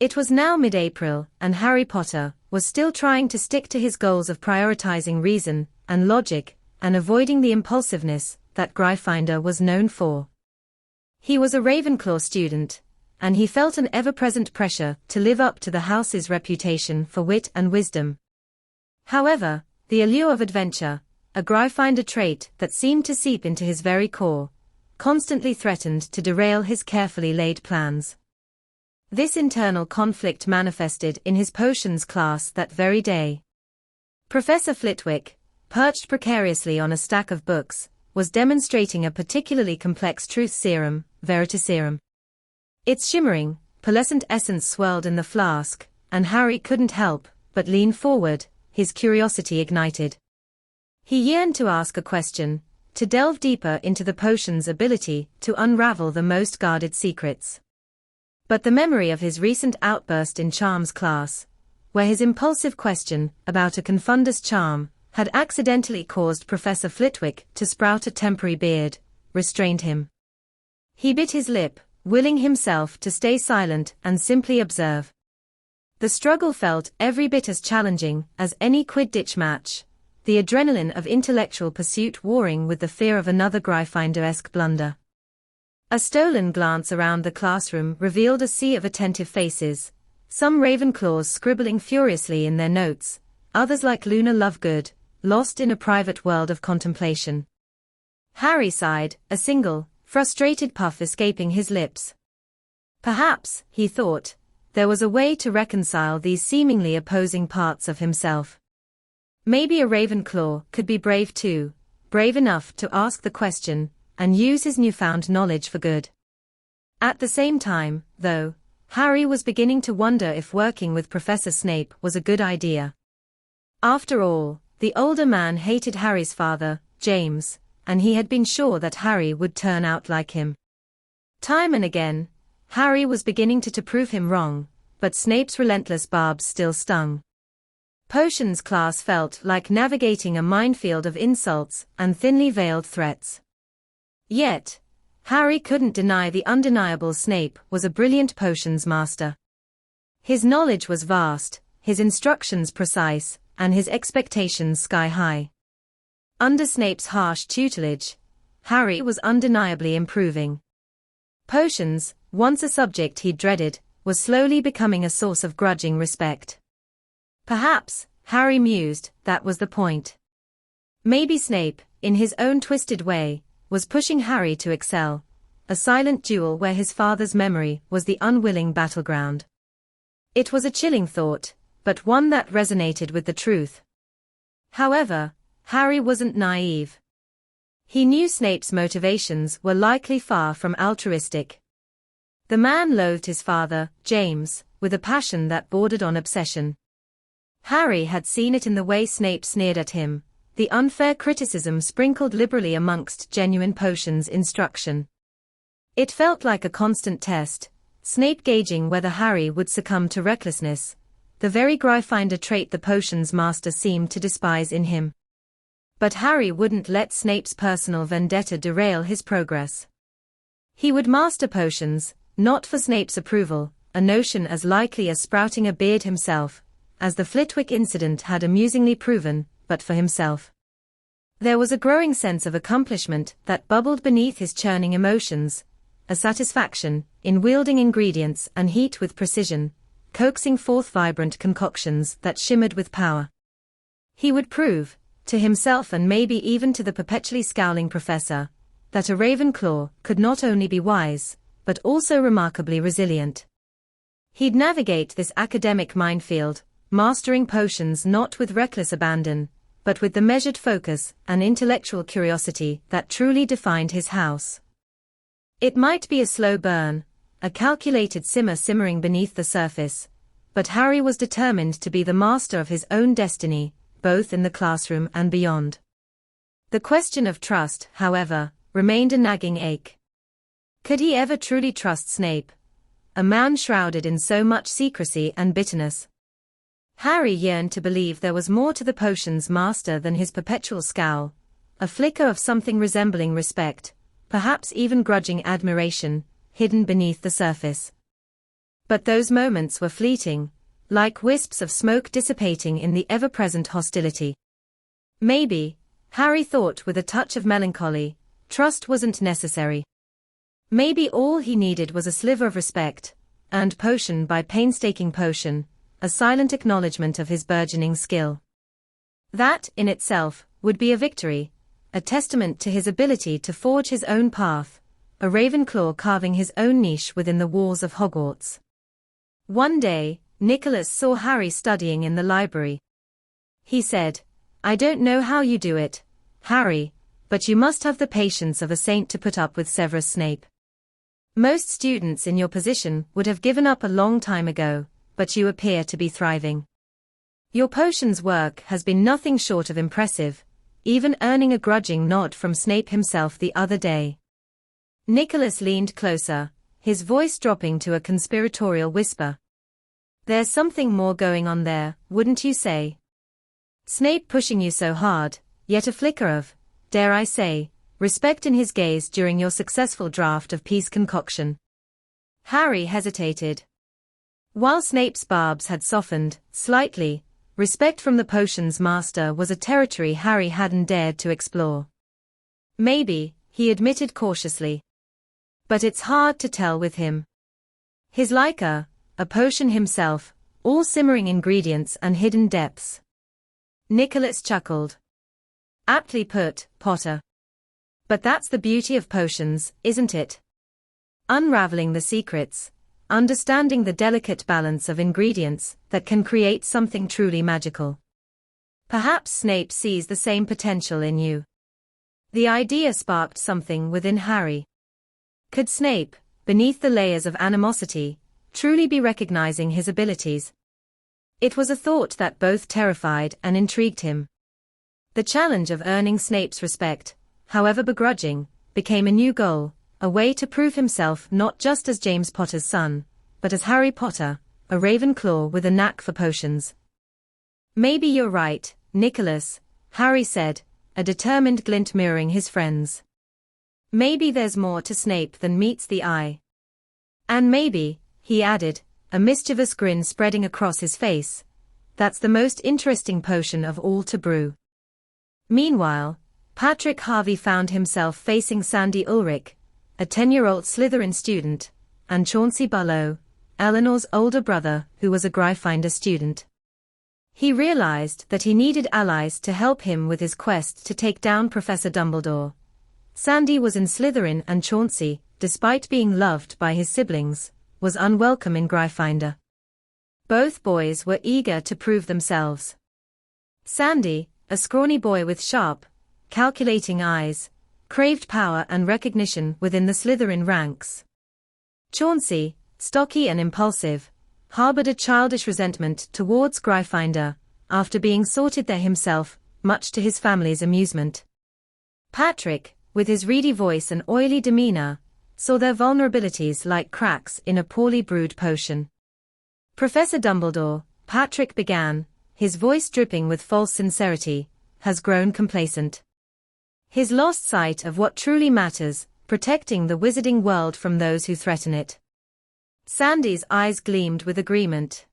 It was now mid-April, and Harry Potter was still trying to stick to his goals of prioritizing reason and logic and avoiding the impulsiveness that Gryffindor was known for. He was a Ravenclaw student, and he felt an ever-present pressure to live up to the house's reputation for wit and wisdom. However, the allure of adventure, a Gryffindor trait that seemed to seep into his very core, constantly threatened to derail his carefully laid plans. This internal conflict manifested in his potions class that very day. Professor Flitwick, perched precariously on a stack of books, was demonstrating a particularly complex truth serum, Veritaserum. Its shimmering, pearlescent essence swirled in the flask, and Harry couldn't help but lean forward, his curiosity ignited. He yearned to ask a question, to delve deeper into the potion's ability to unravel the most guarded secrets. But the memory of his recent outburst in Charms class, where his impulsive question about a confundus charm had accidentally caused Professor Flitwick to sprout a temporary beard, restrained him. He bit his lip, willing himself to stay silent and simply observe. The struggle felt every bit as challenging as any Quidditch match, the adrenaline of intellectual pursuit warring with the fear of another Gryffindor-esque blunder. A stolen glance around the classroom revealed a sea of attentive faces, some Ravenclaws scribbling furiously in their notes, others like Luna Lovegood, lost in a private world of contemplation. Harry sighed, a single, frustrated puff escaping his lips. Perhaps, he thought, there was a way to reconcile these seemingly opposing parts of himself. Maybe a Ravenclaw could be brave too, brave enough to ask the question, and use his newfound knowledge for good. At the same time, though, Harry was beginning to wonder if working with Professor Snape was a good idea. After all, the older man hated Harry's father, James, and he had been sure that Harry would turn out like him. Time and again, Harry was beginning to prove him wrong, but Snape's relentless barbs still stung. Potions class felt like navigating a minefield of insults and thinly veiled threats. Yet, Harry couldn't deny the undeniable Snape was a brilliant potions master. His knowledge was vast, his instructions precise, and his expectations sky-high. Under Snape's harsh tutelage, Harry was undeniably improving. Potions, once a subject he dreaded, was slowly becoming a source of grudging respect. Perhaps, Harry mused, that was the point. Maybe Snape, in his own twisted way, was pushing Harry to excel, a silent duel where his father's memory was the unwilling battleground. It was a chilling thought, but one that resonated with the truth. However, Harry wasn't naive. He knew Snape's motivations were likely far from altruistic. The man loathed his father, James, with a passion that bordered on obsession. Harry had seen it in the way Snape sneered at him, the unfair criticism sprinkled liberally amongst genuine potions instruction. It felt like a constant test, Snape gauging whether Harry would succumb to recklessness, the very Gryffindor trait the potions master seemed to despise in him. But Harry wouldn't let Snape's personal vendetta derail his progress. He would master potions, not for Snape's approval, a notion as likely as sprouting a beard himself, as the Flitwick incident had amusingly proven, but for himself. There was a growing sense of accomplishment that bubbled beneath his churning emotions, a satisfaction in wielding ingredients and heat with precision, coaxing forth vibrant concoctions that shimmered with power. He would prove, to himself and maybe even to the perpetually scowling professor, that a Ravenclaw could not only be wise, but also remarkably resilient. He'd navigate this academic minefield, mastering potions not with reckless abandon, but with the measured focus and intellectual curiosity that truly defined his house. It might be a slow burn, a calculated simmer simmering beneath the surface, but Harry was determined to be the master of his own destiny, both in the classroom and beyond. The question of trust, however, remained a nagging ache. Could he ever truly trust Snape, a man shrouded in so much secrecy and bitterness? Harry yearned to believe there was more to the potions master than his perpetual scowl, a flicker of something resembling respect, perhaps even grudging admiration, hidden beneath the surface. But those moments were fleeting, like wisps of smoke dissipating in the ever-present hostility. Maybe, Harry thought with a touch of melancholy, trust wasn't necessary. Maybe all he needed was a sliver of respect, earned potion by painstaking potion, a silent acknowledgement of his burgeoning skill. That, in itself, would be a victory, a testament to his ability to forge his own path, a Ravenclaw carving his own niche within the walls of Hogwarts. One day, Nicholas saw Harry studying in the library. He said, "I don't know how you do it, Harry, but you must have the patience of a saint to put up with Severus Snape. Most students in your position would have given up a long time ago, but you appear to be thriving. Your potions work has been nothing short of impressive, even earning a grudging nod from Snape himself the other day." Nicholas leaned closer, his voice dropping to a conspiratorial whisper. "There's something more going on there, wouldn't you say? Snape pushing you so hard, yet a flicker of, dare I say, respect in his gaze during your successful draft of peace concoction." Harry hesitated. While Snape's barbs had softened, slightly, respect from the potions master was a territory Harry hadn't dared to explore. "Maybe," he admitted cautiously. "But it's hard to tell with him. He's like a potion himself, all simmering ingredients and hidden depths." Nicholas chuckled. "Aptly put, Potter. But that's the beauty of potions, isn't it? Unraveling the secrets, understanding the delicate balance of ingredients that can create something truly magical. Perhaps Snape sees the same potential in you." The idea sparked something within Harry. Could Snape, beneath the layers of animosity, truly be recognizing his abilities? It was a thought that both terrified and intrigued him. The challenge of earning Snape's respect, however begrudging, became a new goal, a way to prove himself not just as James Potter's son, but as Harry Potter, a Ravenclaw with a knack for potions. "Maybe you're right, Nicholas," Harry said, a determined glint mirroring his friend's. "Maybe there's more to Snape than meets the eye. And maybe," he added, a mischievous grin spreading across his face, "that's the most interesting potion of all to brew." Meanwhile, Patrick Harvey found himself facing Sandy Ulrich, a 10-year-old Slytherin student, and Chauncey Barlow, Eleanor's older brother, who was a Gryffindor student. He realized that he needed allies to help him with his quest to take down Professor Dumbledore. Sandy was in Slytherin and Chauncey, despite being loved by his siblings, was unwelcome in Gryffindor. Both boys were eager to prove themselves. Sandy, a scrawny boy with sharp, calculating eyes, craved power and recognition within the Slytherin ranks. Chauncey, stocky and impulsive, harbored a childish resentment towards Gryffindor, after being sorted there himself, much to his family's amusement. Patrick, with his reedy voice and oily demeanor, saw their vulnerabilities like cracks in a poorly brewed potion. "Professor Dumbledore," Patrick began, his voice dripping with false sincerity, "has grown complacent. He's lost sight of what truly matters, protecting the wizarding world from those who threaten it." Sandy's eyes gleamed with agreement.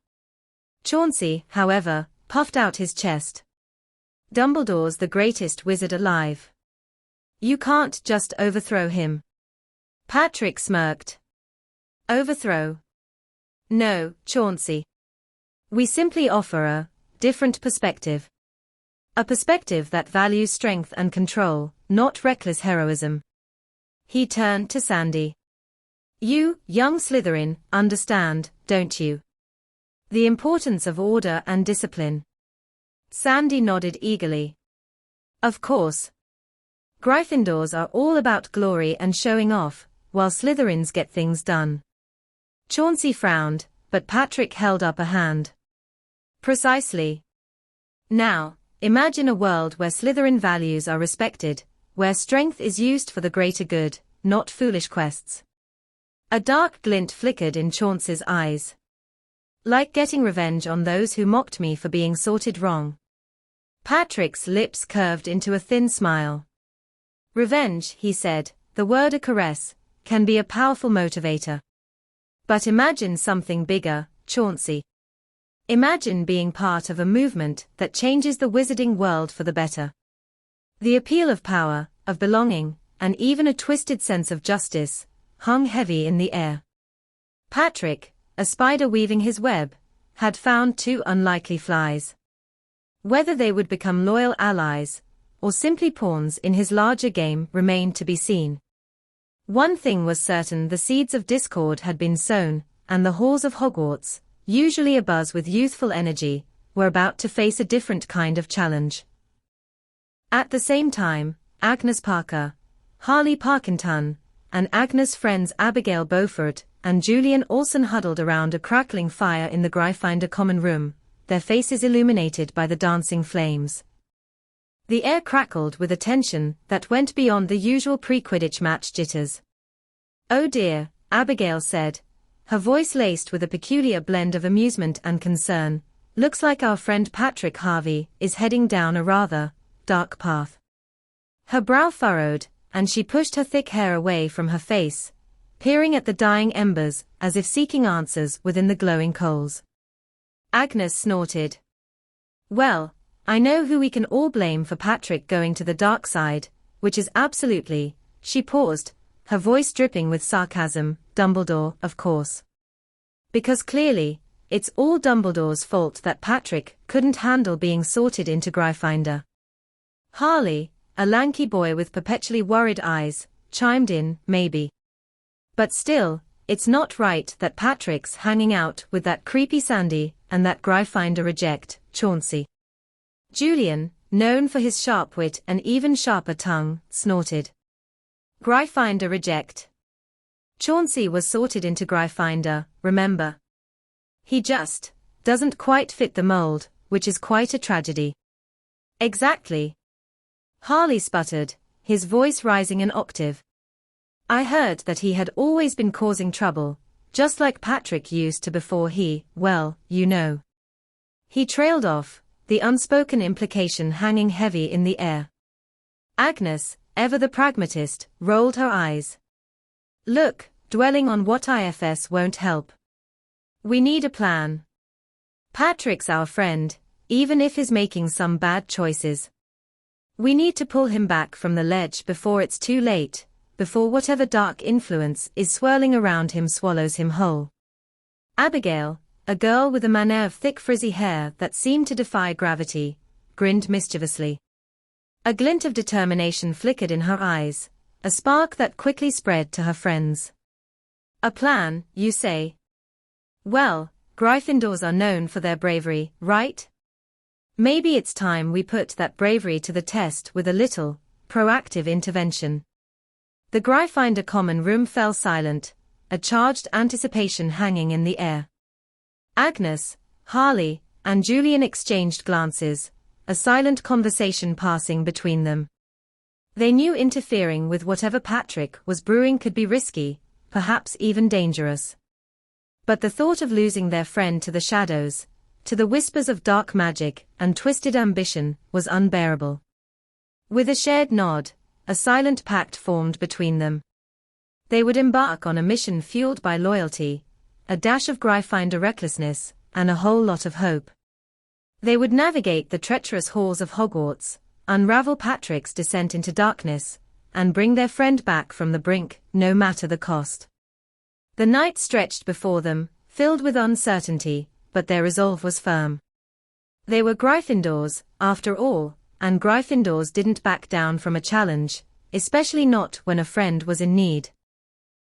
Chauncey, however, puffed out his chest. "Dumbledore's the greatest wizard alive. You can't just overthrow him." Patrick smirked. "Overthrow? No, Chauncey. We simply offer a different perspective. A perspective that values strength and control, not reckless heroism." He turned to Sandy. "You, young Slytherin, understand, don't you? The importance of order and discipline." Sandy nodded eagerly. "Of course. Gryffindors are all about glory and showing off, while Slytherins get things done." Chauncey frowned, but Patrick held up a hand. "Precisely. Now, imagine a world where Slytherin values are respected, where strength is used for the greater good, not foolish quests." A dark glint flickered in Chauncey's eyes. "Like getting revenge on those who mocked me for being sorted wrong." Patrick's lips curved into a thin smile. "Revenge," he said, "the word a caress, can be a powerful motivator. But imagine something bigger, Chauncey. Imagine being part of a movement that changes the wizarding world for the better. The appeal of power, of belonging, and even a twisted sense of justice, hung heavy in the air. Patrick, a spider weaving his web, had found two unlikely flies. Whether they would become loyal allies, or simply pawns in his larger game, remained to be seen. One thing was certain: the seeds of discord had been sown, and the halls of Hogwarts, usually abuzz with youthful energy, were about to face a different kind of challenge. At the same time, Agnes Parker, Harley Parkinton, and Agnes' friends Abigail Beaufort and Julian Olsen huddled around a crackling fire in the Gryffindor common room, their faces illuminated by the dancing flames. The air crackled with a tension that went beyond the usual pre-Quidditch match jitters. "Oh dear," Abigail said, her voice laced with a peculiar blend of amusement and concern. "Looks like our friend Patrick Harvey is heading down a rather dark path." Her brow furrowed, and she pushed her thick hair away from her face, peering at the dying embers as if seeking answers within the glowing coals. Agnes snorted. "Well, I know who we can all blame for Patrick going to the dark side, which is absolutely—" She paused, her voice dripping with sarcasm. "Dumbledore, of course. Because clearly, it's all Dumbledore's fault that Patrick couldn't handle being sorted into Gryffindor." Harley, a lanky boy with perpetually worried eyes, chimed in, "Maybe. But still, it's not right that Patrick's hanging out with that creepy Sandy and that Gryffindor reject, Chauncey." Julian, known for his sharp wit and even sharper tongue, snorted. "Gryffindor reject? Chauncey was sorted into Gryffindor, remember? He just doesn't quite fit the mold, which is quite a tragedy." "Exactly." Harley sputtered, his voice rising an octave. "I heard that he had always been causing trouble, just like Patrick used to before he, well, you know." He trailed off, the unspoken implication hanging heavy in the air. Agnes, ever the pragmatist, rolled her eyes. "Look, dwelling on what IFS won't help. We need a plan. Patrick's our friend, even if he's making some bad choices. We need to pull him back from the ledge before it's too late, before whatever dark influence is swirling around him swallows him whole." Abigail, a girl with a manet of thick frizzy hair that seemed to defy gravity, grinned mischievously. A glint of determination flickered in her eyes, a spark that quickly spread to her friends. "A plan, you say? Well, Gryffindors are known for their bravery, right? Maybe it's time we put that bravery to the test with a little proactive intervention." The Gryffindor common room fell silent, a charged anticipation hanging in the air. Agnes, Harley, and Julian exchanged glances, a silent conversation passing between them. They knew interfering with whatever Patrick was brewing could be risky, perhaps even dangerous. But the thought of losing their friend to the shadows, to the whispers of dark magic and twisted ambition, was unbearable. With a shared nod, a silent pact formed between them. They would embark on a mission fueled by loyalty, a dash of Gryffindor recklessness, and a whole lot of hope. They would navigate the treacherous halls of Hogwarts, unravel Patrick's descent into darkness, and bring their friend back from the brink, no matter the cost. The night stretched before them, filled with uncertainty, but their resolve was firm. They were Gryffindors, after all, and Gryffindors didn't back down from a challenge, especially not when a friend was in need.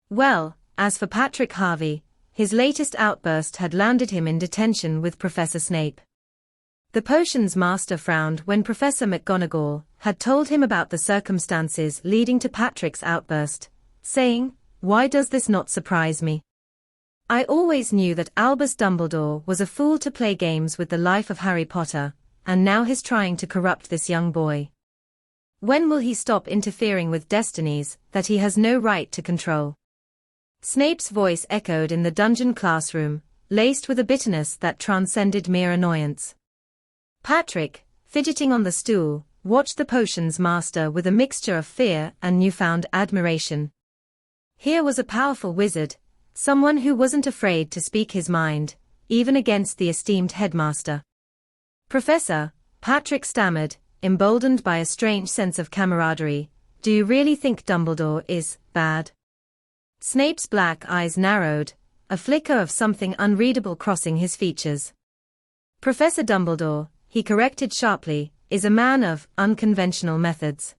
Well, as for Patrick Harvey, his latest outburst had landed him in detention with Professor Snape. The potions master frowned when Professor McGonagall had told him about the circumstances leading to Patrick's outburst, saying, "Why does this not surprise me? I always knew that Albus Dumbledore was a fool to play games with the life of Harry Potter, and now he's trying to corrupt this young boy. When will he stop interfering with destinies that he has no right to control?" Snape's voice echoed in the dungeon classroom, laced with a bitterness that transcended mere annoyance. Patrick, fidgeting on the stool, watched the potions master with a mixture of fear and newfound admiration. Here was a powerful wizard, Someone who wasn't afraid to speak his mind, even against the esteemed headmaster. Professor, Patrick stammered, emboldened by a strange sense of camaraderie, do you really think Dumbledore is bad? Snape's black eyes narrowed, a flicker of something unreadable crossing his features. Professor Dumbledore, he corrected sharply, is a man of unconventional methods.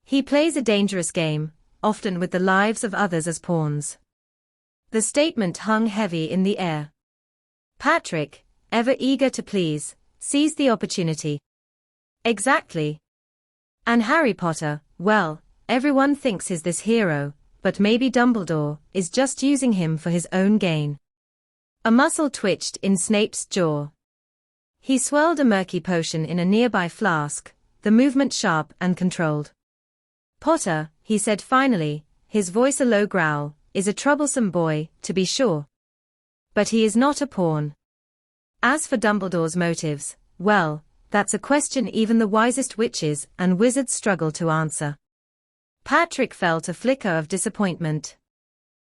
He plays a dangerous game, often with the lives of others as pawns. The statement hung heavy in the air. Patrick, ever eager to please, seized the opportunity. Exactly. And Harry Potter, well, everyone thinks he's this hero, but maybe Dumbledore is just using him for his own gain. A muscle twitched in Snape's jaw. He swirled a murky potion in a nearby flask, the movement sharp and controlled. Potter, he said finally, his voice a low growl, is a troublesome boy, to be sure. But he is not a pawn. As for Dumbledore's motives, well, that's a question even the wisest witches and wizards struggle to answer. Patrick felt a flicker of disappointment.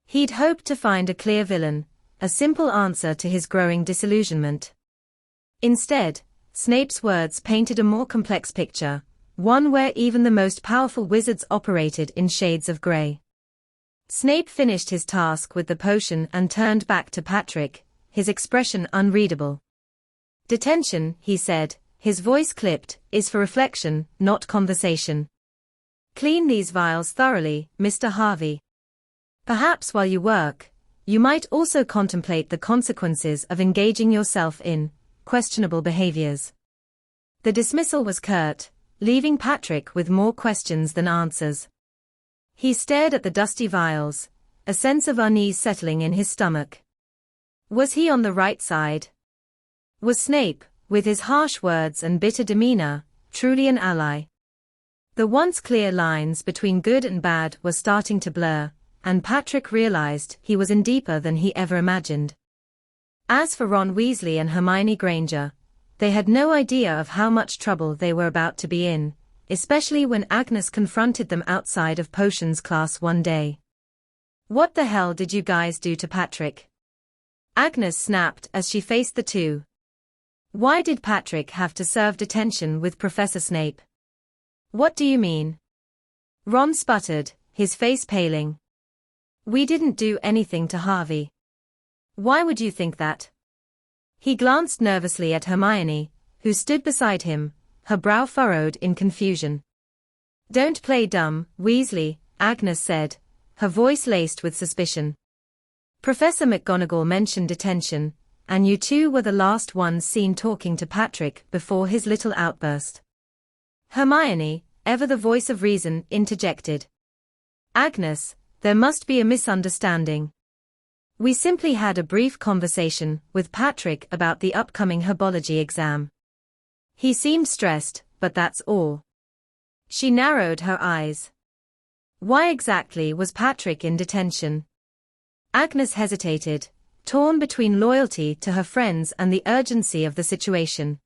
He'd hoped to find a clear villain, a simple answer to his growing disillusionment. Instead, Snape's words painted a more complex picture, one where even the most powerful wizards operated in shades of grey. Snape finished his task with the potion and turned back to Patrick, his expression unreadable. Detention, he said, his voice clipped, is for reflection, not conversation. Clean these vials thoroughly, Mr. Harvey. Perhaps while you work, you might also contemplate the consequences of engaging yourself in questionable behaviors. The dismissal was curt, leaving Patrick with more questions than answers. He stared at the dusty vials, a sense of unease settling in his stomach. Was he on the right side? Was Snape, with his harsh words and bitter demeanor, truly an ally? The once clear lines between good and bad were starting to blur, and Patrick realized he was in deeper than he ever imagined. As for Ron Weasley and Hermione Granger, they had no idea of how much trouble they were about to be in, especially when Agnes confronted them outside of potions class one day. What the hell did you guys do to Patrick? Agnes snapped as she faced the two. Why did Patrick have to serve detention with Professor Snape? What do you mean? Ron sputtered, his face paling. We didn't do anything to Harvey. Why would you think that? He glanced nervously at Hermione, who stood beside him, her brow furrowed in confusion. Don't play dumb, Weasley, Agnes said, her voice laced with suspicion. Professor McGonagall mentioned detention, and you two were the last ones seen talking to Patrick before his little outburst. Hermione, ever the voice of reason, interjected. Agnes, there must be a misunderstanding. We simply had a brief conversation with Patrick about the upcoming herbology exam. He seemed stressed, but that's all. She narrowed her eyes. Why exactly was Patrick in detention? Agnes hesitated, torn between loyalty to her friends and the urgency of the situation.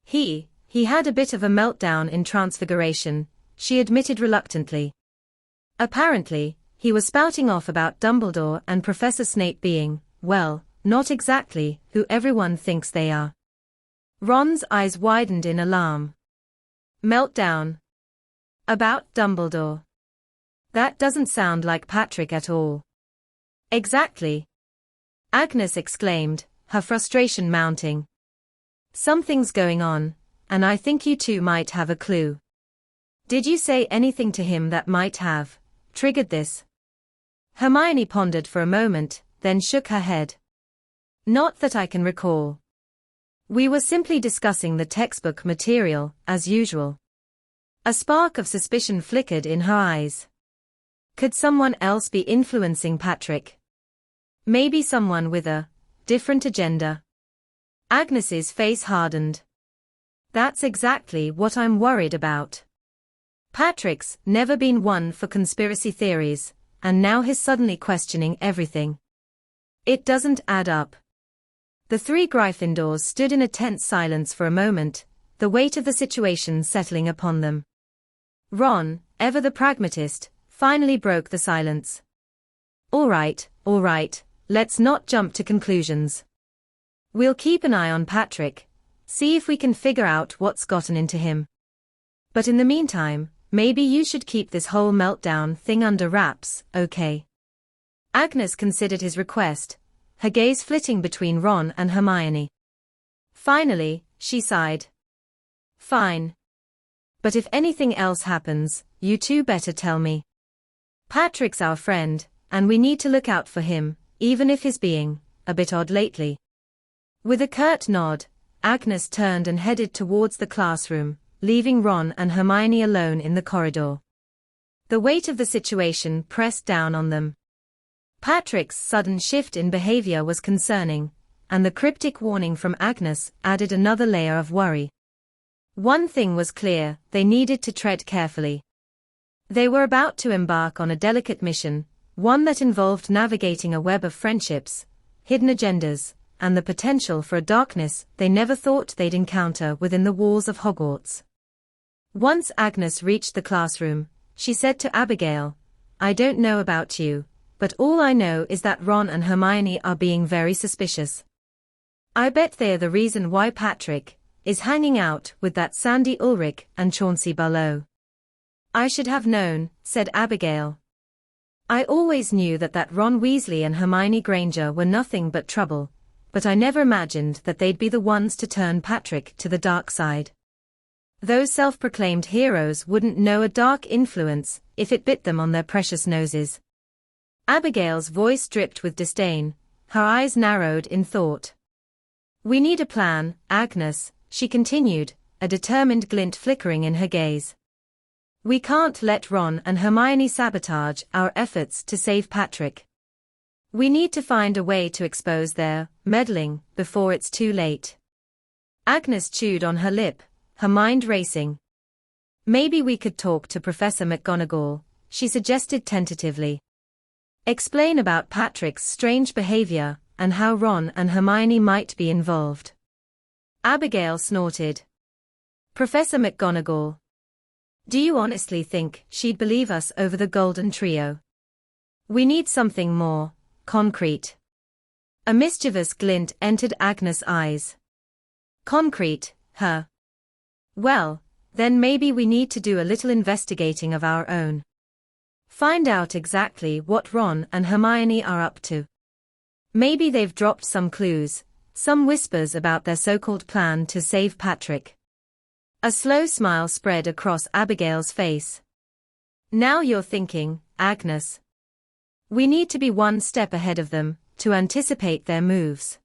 He had a bit of a meltdown in Transfiguration, she admitted reluctantly. Apparently, he was spouting off about Dumbledore and Professor Snape being, well, not exactly who everyone thinks they are. Ron's eyes widened in alarm. Meltdown. About Dumbledore. That doesn't sound like Patrick at all. Exactly. Agnes exclaimed, her frustration mounting. Something's going on, and I think you two might have a clue. Did you say anything to him that might have triggered this? Hermione pondered for a moment, then shook her head. Not that I can recall. We were simply discussing the textbook material, as usual. A spark of suspicion flickered in her eyes. Could someone else be influencing Patrick? Maybe someone with a different agenda. Agnes's face hardened. That's exactly what I'm worried about. Patrick's never been one for conspiracy theories, and now he's suddenly questioning everything. It doesn't add up. The three Gryffindors stood in a tense silence for a moment, the weight of the situation settling upon them. Ron, ever the pragmatist, finally broke the silence. All All right, let's not jump to conclusions. We'll keep an eye on Patrick, see if we can figure out what's gotten into him. But in the meantime, maybe you should keep this whole meltdown thing under wraps, okay? Agnes considered his request, her gaze flitting between Ron and Hermione. Finally, she sighed. Fine. But if anything else happens, you two better tell me. Patrick's our friend, and we need to look out for him, even if he's being a bit odd lately. With a curt nod, Agnes turned and headed towards the classroom, leaving Ron and Hermione alone in the corridor. The weight of the situation pressed down on them. Patrick's sudden shift in behavior was concerning, and the cryptic warning from Agnes added another layer of worry. One thing was clear, they needed to tread carefully. They were about to embark on a delicate mission, one that involved navigating a web of friendships, hidden agendas, and the potential for a darkness they never thought they'd encounter within the walls of Hogwarts. Once Agnes reached the classroom, she said to Abigail, "I don't know about you, but all I know is that Ron and Hermione are being very suspicious. I bet they're the reason why Patrick is hanging out with that Sandy Ulrich and Chauncey Barlow." "I should have known," said Abigail. "I always knew that Ron Weasley and Hermione Granger were nothing but trouble, but I never imagined that they'd be the ones to turn Patrick to the dark side. Those self-proclaimed heroes wouldn't know a dark influence if it bit them on their precious noses." Abigail's voice dripped with disdain, her eyes narrowed in thought. "We need a plan, Agnes," she continued, a determined glint flickering in her gaze. "We can't let Ron and Hermione sabotage our efforts to save Patrick. We need to find a way to expose their meddling before it's too late." Agnes chewed on her lip, her mind racing. "Maybe we could talk to Professor McGonagall," she suggested tentatively. "Explain about Patrick's strange behavior and how Ron and Hermione might be involved." Abigail snorted. "Professor McGonagall? Do you honestly think she'd believe us over the golden trio? We need something more concrete." A mischievous glint entered Agnes' eyes. "Concrete, huh? Well, then maybe we need to do a little investigating of our own. Find out exactly what Ron and Hermione are up to. Maybe they've dropped some clues, some whispers about their so-called plan to save Patrick." A slow smile spread across Abigail's face. "Now you're thinking, Agnes. We need to be one step ahead of them, to anticipate their moves.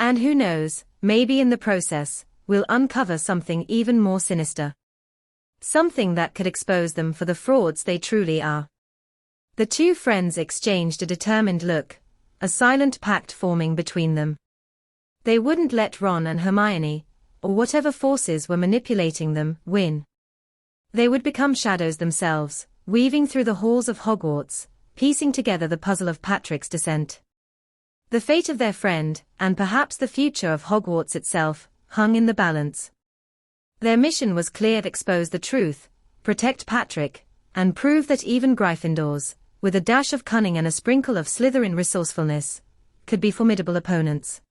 And who knows, maybe in the process, we'll uncover something even more sinister. Something that could expose them for the frauds they truly are." The two friends exchanged a determined look, a silent pact forming between them. They wouldn't let Ron and Hermione, or whatever forces were manipulating them, win. They would become shadows themselves, weaving through the halls of Hogwarts, piecing together the puzzle of Patrick's descent. The fate of their friend, and perhaps the future of Hogwarts itself, hung in the balance. Their mission was clear: to expose the truth, protect Patrick, and prove that even Gryffindors, with a dash of cunning and a sprinkle of Slytherin resourcefulness, could be formidable opponents.